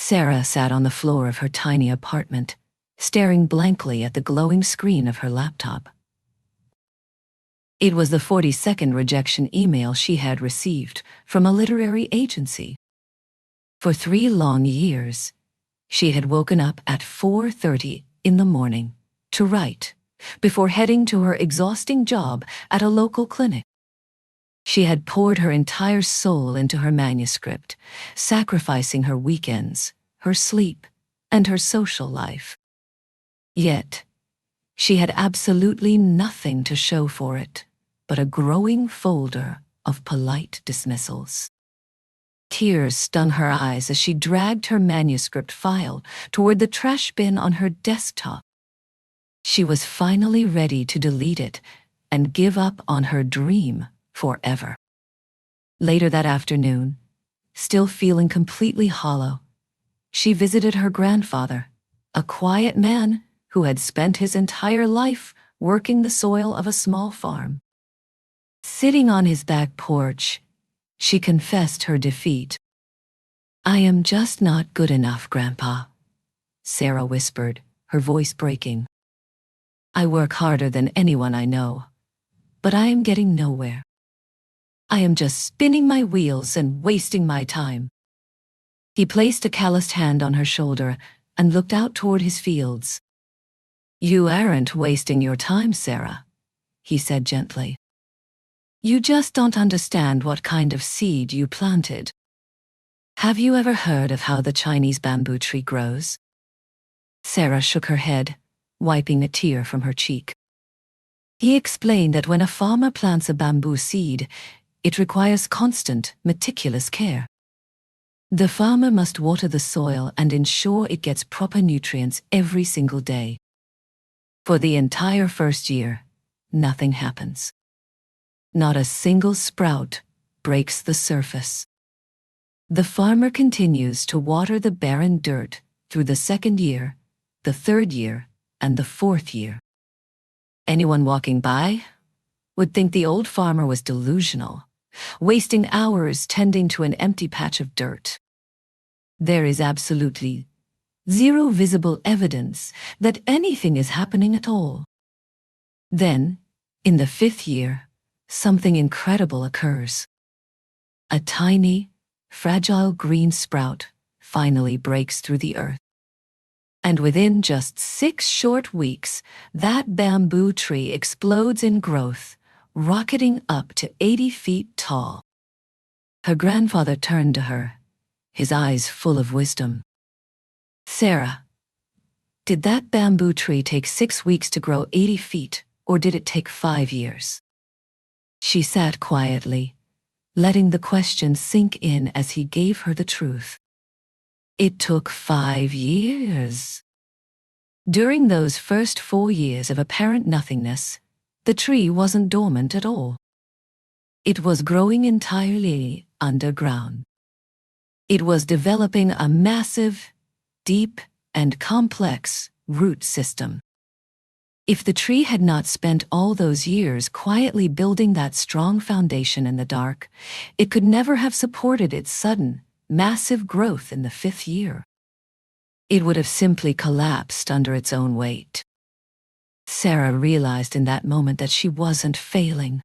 Sarah sat on the floor of her tiny apartment, staring blankly at the glowing screen of her laptop. It was the 42nd rejection email she had received from a literary agency. For 3 long years, she had woken up at 4:30 in the morning to write, before heading to her exhausting job at a local clinic. She had poured her entire soul into her manuscript, sacrificing her weekends, her sleep, and her social life. Yet, she had absolutely nothing to show for it but a growing folder of polite dismissals. Tears stung her eyes as she dragged her manuscript file toward the trash bin on her desktop. She was finally ready to delete it and give up on her dream forever. Later that afternoon, still feeling completely hollow, she visited her grandfather, a quiet man who had spent his entire life working the soil of a small farm. Sitting on his back porch, she confessed her defeat. "I am just not good enough, Grandpa," Sarah whispered, her voice breaking. "I work harder than anyone I know, but I am getting nowhere. I am just spinning my wheels and wasting my time." He placed a calloused hand on her shoulder and looked out toward his fields. "You aren't wasting your time, Sarah," he said gently. "You just don't understand what kind of seed you planted. Have you ever heard of how the Chinese bamboo tree grows?" Sarah shook her head, wiping a tear from her cheek. He explained that when a farmer plants a bamboo seed, it requires constant, meticulous care. The farmer must water the soil and ensure it gets proper nutrients every single day. For the entire first year, nothing happens. Not a single sprout breaks the surface. The farmer continues to water the barren dirt through the 2nd year, the 3rd year, and the 4th year. Anyone walking by would think the old farmer was delusional, wasting hours tending to an empty patch of dirt. There is absolutely zero visible evidence that anything is happening at all. Then, in the 5th year, something incredible occurs. A tiny, fragile green sprout finally breaks through the earth. And within just 6 short weeks, that bamboo tree explodes in growth, rocketing up to 80 feet tall. Her grandfather turned to her, his eyes full of wisdom. "Sarah, did that bamboo tree take 6 weeks to grow 80 feet, or did it take 5 years?" She sat quietly, letting the question sink in as he gave her the truth. "It took 5 years. During those first 4 years of apparent nothingness, the tree wasn't dormant at all. It was growing entirely underground. It was developing a massive, deep, and complex root system. If the tree had not spent all those years quietly building that strong foundation in the dark, it could never have supported its sudden, massive growth in the 5th year. It would have simply collapsed under its own weight." Sarah realized in that moment that she wasn't failing.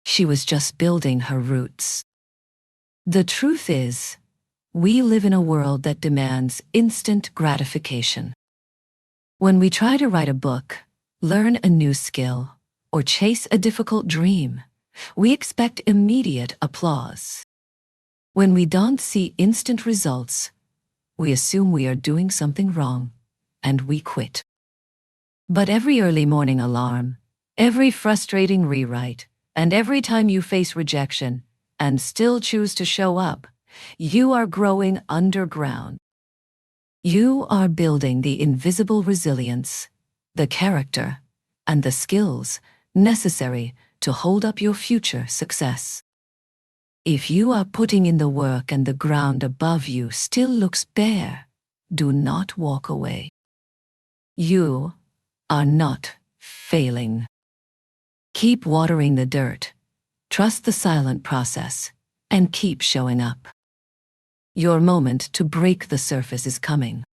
She was just building her roots. The truth is, we live in a world that demands instant gratification. When we try to write a book, learn a new skill, or chase a difficult dream, we expect immediate applause. When we don't see instant results, we assume we are doing something wrong, and we quit. But every early morning alarm, every frustrating rewrite, and every time you face rejection and still choose to show up, you are growing underground. You are building the invisible resilience, the character, and the skills necessary to hold up your future success. If you are putting in the work and the ground above you still looks bare, do not walk away. You are not failing. Keep watering the dirt, trust the silent process, and keep showing up. Your moment to break the surface is coming.